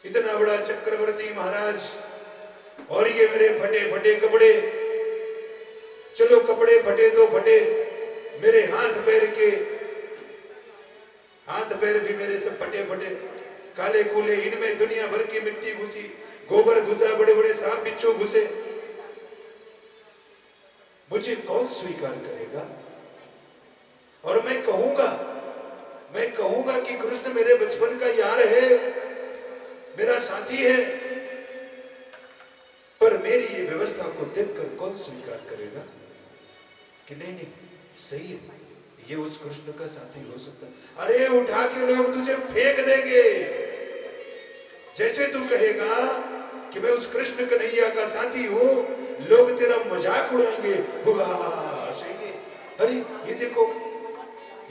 इतना बड़ा चक्रवर्ती महाराज, और ये मेरे फटे फटे कपड़े. चलो कपड़े फटे तो फटे, मेरे हाथ पैर भी मेरे सब फटे फटे, काले कूले, इनमें दुनिया भर की मिट्टी घुसी, गोबर घुसा, बड़े बड़े सांप बिच्छू घुसे. मुझे कौन स्वीकार करेगा? और मैं कहूंगा कि कृष्ण मेरे बचपन का यार है, मेरा साथी है, पर मेरी ये व्यवस्था को देखकर कौन स्वीकार करेगा कि नहीं सही है, ये उस कृष्ण का साथी हो सकता है. अरे उठा के लोग तुझे फेंक देंगे. जैसे तू कहेगा कि मैं उस कृष्ण कन्हैया का साथी हूं, लोग तेरा मजाक उड़ाएंगे, हंसेंगे. अरे ये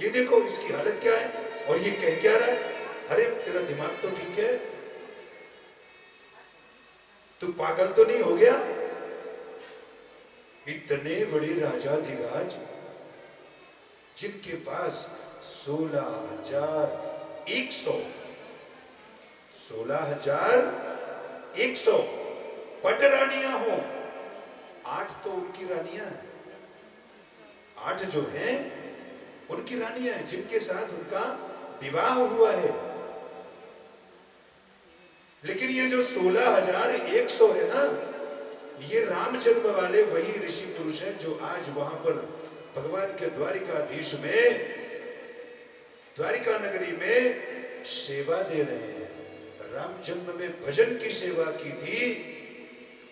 देखो इसकी हालत क्या है, और ये कह क्या रहा है. अरे तेरा दिमाग तो ठीक है, तू पागल तो नहीं हो गया? इतने बड़े राजाधिराज जिनके पास 16,100 पटरानियां हो, 8 तो उनकी रानियां हैं, 8 जो हैं उनकी रानियां हैं जिनके साथ उनका विवाह हुआ है. लेकिन ये जो 16,100 है ना, ये राम जन्म वाले वही ऋषि पुरुष हैं जो आज वहां पर भगवान के द्वारिकाधीश में, द्वारिका नगरी में सेवा दे रहे हैं. राम जन्म में भजन की सेवा की थी,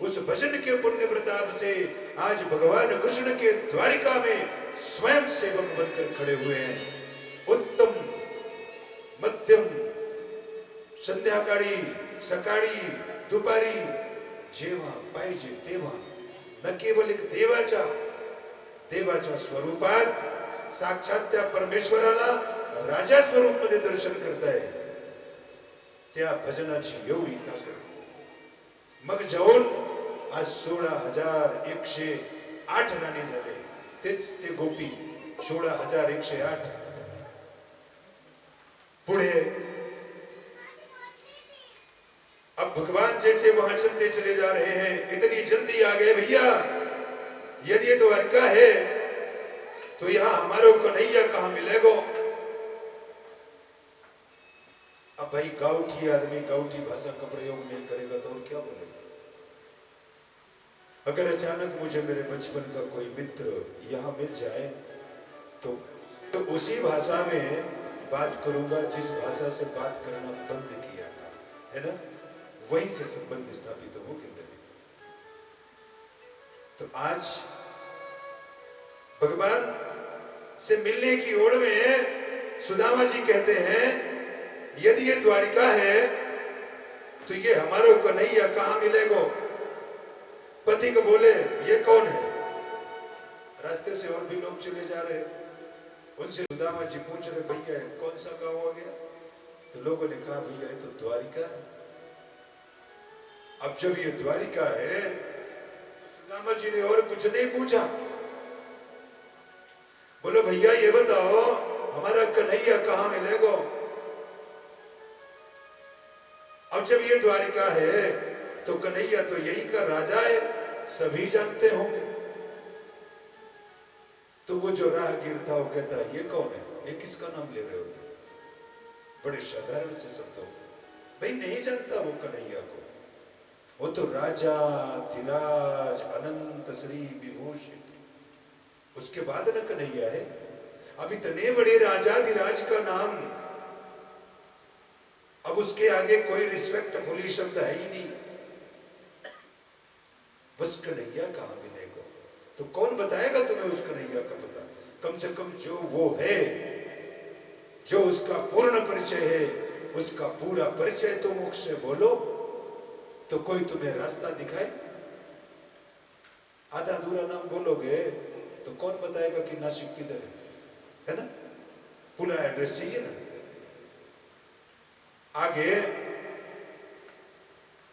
उस भजन के पुण्य प्रताप से आज भगवान कृष्ण के द्वारिका में स्वयं सेवक बनकर खड़े हुए हैं. उत्तम, मध्यम, संध्याकाळी, सकाळी, दुपारी, जेव्हा पाहिजे तेव्हा, न केवळ एक देवाच्या स्वरूपात साक्षात त्या परमेश्वराला राजा स्वरूप मध्ये दर्शन करताय. त्या भजनाची एवढी ताकद. मग जाऊन आज 16,108 राणी झाले. तेच ते गोपी 16,108. पुढे अब भगवान जैसे वहां चलते चले जा रहे हैं. इतनी जल्दी आ गए भैया, यदि ये द्वारिका है तो यहां हमारे कन्हैया कहां मिलेगो. अब भाई गाउठी आदमी गाउठी भाषा का प्रयोग नहीं करेगा तो और क्या बोलेगा. अगर अचानक मुझे मेरे बचपन का कोई मित्र यहां मिल जाए तो उसी भाषा में बात करूंगा जिस भाषा से बात करना बंद किया था, है ना, वहीं से संबंध स्थापित हो गए. तो आज भगवान से मिलने की ओर में सुदामा जी कहते हैं, यदि ये द्वारिका है तो ये हमारे कन्हैया कहां मिलेगो. पति को बोले ये कौन है. रास्ते से और भी लोग चले जा रहे, उनसे सुदामा जी पूछ रहे, भैया कौन सा गांव आ गया. तो लोगों ने कहा भैया ये तो द्वारिका है. अब जब ये द्वारिका है, सुदामा जी ने और कुछ नहीं पूछा. बोलो भैया ये बताओ हमारा कन्हैया कहां मिलेगो. अब जब ये द्वारिका है तो कन्हैया तो यही का राजा है, सभी जानते होंगे. तो वो जो राहगीर था वो कहता ये कौन है, ये किसका नाम ले रहे हो तुम. बड़े साधारण से शब्दों, भाई नहीं जानता वो कन्हैया को. वो तो राजा धीराज अनंत श्री विभूषित उसके बाद न कन्हैया है। अब इतने बड़े राजाधिराज का नाम, अब उसके आगे कोई रिस्पेक्टफुली शब्द है ही नहीं। बस कन्हैया कहां मिलेगा? तो कौन बताएगा तुम्हें उस कन्हैया का पता? कम से कम जो वो है, जो उसका पूर्ण परिचय है, उसका पूरा परिचय तो मुख से बोलो तो कोई तुम्हें रास्ता दिखाए। आधा अधूरा नाम बोलोगे तो कौन बताएगा कि नासिक किधर है ना? पूरा एड्रेस चाहिए ना। आगे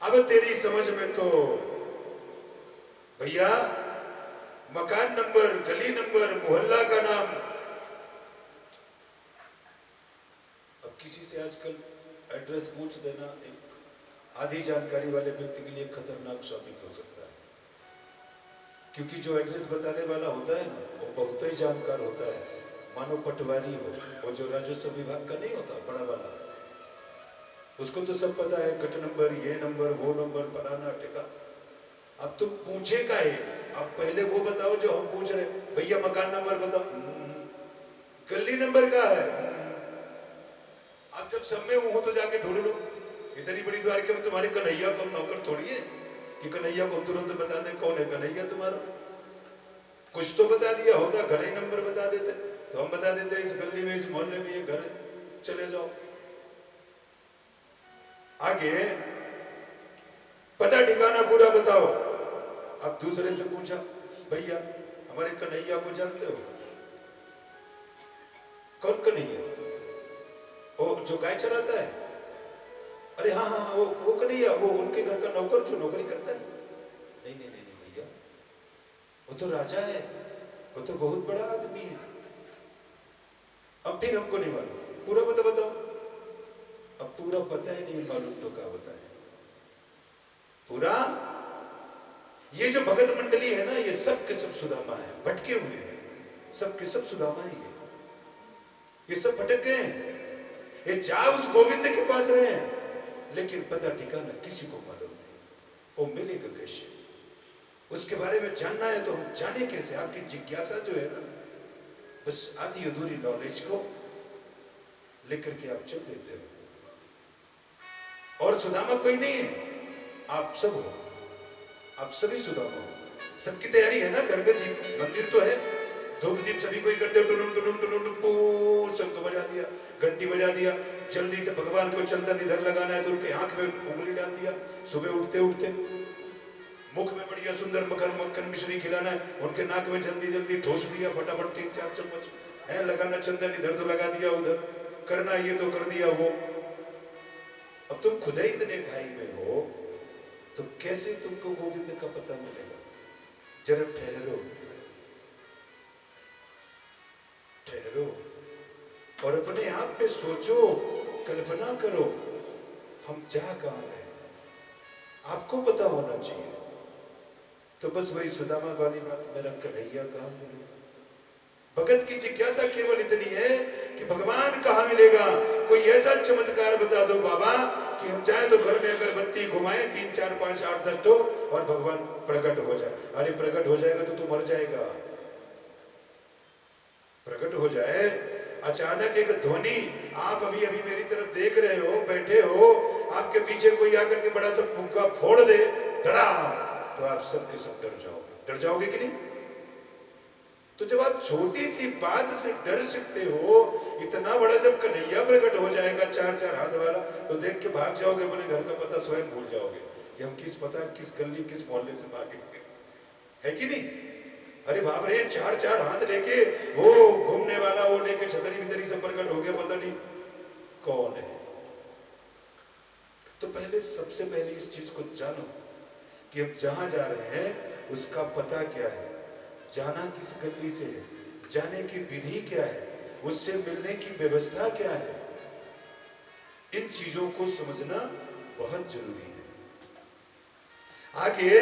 अब तेरी समझ में तो भैया मकान नंबर, गली नंबर, मोहल्ला का नाम। अब किसी से आजकल एड्रेस पूछ देना एक आधी जानकारी वाले व्यक्ति के लिए खतरनाक साबित हो सकता है, क्योंकि जो एड्रेस बताने वाला होता है ना, वो बहुत ही जानकार होता है, मानो पटवारी हो। वो जो राजस्व विभाग का नहीं होता बड़ा वाला, उसको तो सब पता है, कट नंबर, ये नंबर, वो नंबर, फलाना टिका। अब तुम पूछे का है, अब पहले वो बताओ जो हम पूछ रहे, भैया मकान नंबर बताओ, गली नंबर का है। अब जब सब में हो तो जाके ढूंढ लो। इतनी बड़ी द्वारका में तुम्हारे कन्हैया को नौकर थोड़ी है कि कन्हैया को तुरंत बता दे कौन है कन्हैया तुम्हारा। कुछ तो बता दिया होता, घर ही नंबर बता देते तो हम बता देते इस गली में, इस मोहल्ले में ये घर है, चले जाओ। आगे पता ठिकाना पूरा बताओ। अब दूसरे से पूछा, भैया हमारे कन्हैया को जानते हो? कौन कन्हैया? वो जो गाय चराता है? अरे हाँ हाँ हाँ, वो कन्हैया, वो उनके घर का नौकर जो नौकरी करता है। नहीं नहीं नहीं भैया, वो तो राजा है, वो तो बहुत बड़ा आदमी है। अब फिर हमको नहीं मालूम, पूरा पता बताओ। अब पूरा पता ही नहीं मालूम तो क्या बताए पूरा। ये जो भगत मंडली है ना, ये सब के सब सुदामा है, भटके हुए हैं, सब के सब सुदामा ही है। ये सब भटक गए हैं, ये जा उस गोविंद के पास रहे हैं, लेकिन पता ठिकाना किसी को मालूम नहीं। वो मिलेगा कैसे? उसके बारे में जानना है तो हम जाने कैसे? आपकी जिज्ञासा जो है ना, बस आधी अधूरी नॉलेज को लेकर के आप चल देते हो। और सुदामा कोई नहीं है, आप सब हो, आप सभी सुदामा हो। सबकी तैयारी है ना, घर में दीप, मंदिर तो है, धूप दीप सभी कोई करते हो, टुनुम टुनुम टुनुम पू, शंख बजा दिया, घंटी बजा दिया, जल्दी से भगवान को चंदन इधर लगाना है तो उनके आंख में उंगली डाल दिया, सुबह उठते उठते मुख में बढ़िया सुंदर मक्खन मिश्री खिलाना है, उनके नाक में जल्दी जल्दी ठोस दिया, फटाफट 3-4 चम्मच है लगाना, चंदन इधर तो लगा दिया, उधर करना ये तो कर दिया वो। अब तुम खुद ही इतने घाई में हो तो कैसे तुमको गोविंद का पता मिलेगा? जरा ठहरो, ठहरो और अपने आप पे सोचो, कल्पना करो, हम जा कहां रहे हैं, आपको पता होना चाहिए। तो बस वही सुदामा वाली बात, मेरा कन्हैया कहां मिलेगा? भगत की जिज्ञासा केवल इतनी है कि भगवान कहां मिलेगा? कोई ऐसा चमत्कार बता दो बाबा कि हम जाए तो घर में अगरबत्ती घुमाएं 3, 4, 5, 8, 10 तो और भगवान प्रकट हो जाए। अरे प्रकट हो जाएगा तो तू मर जाएगा। प्रकट हो जाए, अचानक एक ध्वनि, आप अभी अभी मेरी तरफ देख रहे हो, बैठे हो, आपके पीछे कोई आकर के बड़ा सा फुग्गा फोड़ दे, धड़ाम, तो आप सबके सब डर जाओगे। डर जाओगे कि नहीं? तो जब आप छोटी सी बात से डर सकते हो, इतना बड़ा जब कन्हैया प्रकट हो जाएगा 4-4 हाथ वाला, तो देख के भाग जाओगे, अपने घर का पता स्वयं भूल जाओगे कि हम किस पता, किस गली, किस मोहल्ले से भागेंगे, है कि नहीं? अरे बाप रे, 4-4 हाथ लेके वो घूमने वाला, वो लेके छतरी बितरी से प्रकट हो गया, पता नहीं कौन है। तो पहले, सबसे पहले इस चीज को जानो कि हम जहां जा रहे हैं उसका पता क्या है, जाना किस गली से है, जाने की विधि क्या है, उससे मिलने की व्यवस्था क्या है। इन चीजों को समझना बहुत जरूरी है। आगे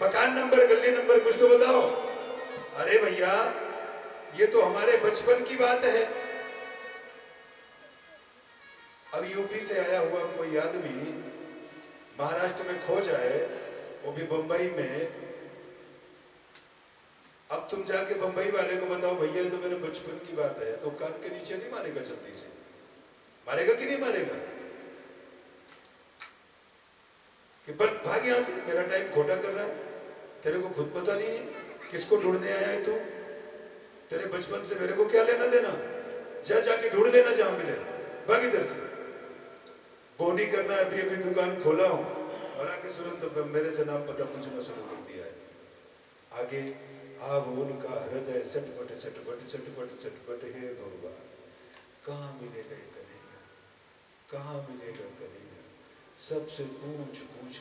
मकान नंबर, गली नंबर कुछ तो बताओ। अरे भैया, ये तो हमारे बचपन की बात है। अब यूपी से आया हुआ कोई आदमी महाराष्ट्र में खो जाए, वो भी बंबई में, अब तुम जाके बंबई वाले को बताओ भैया तो मेरे बचपन की बात है, तो कान के नीचे नहीं मारेगा जल्दी से? मारेगा कि नहीं मारेगा? कि बस भाग यहां से, मेरा टाइम खोटा कर रहा है, तेरे को खुद पता नहीं है किसको ढूंढने आया है तू? तेरे बचपन से मेरे को क्या लेना देना? जा जाके ढूंढ लेना जहां मिले, भाग इधर से। वो नहीं करना, अभी अभी दुकान खोला हूं और आगे तुरंत मेरे से नाम पता पूछना शुरू कर दिया है। आगे अब उनका हृदय सटपट सटपट सटपट सटपट, हे भगवान कहाँ मिलेगा कन्हैया, कहाँ मिलेगा कन्हैया? सबसे पूछ पूछ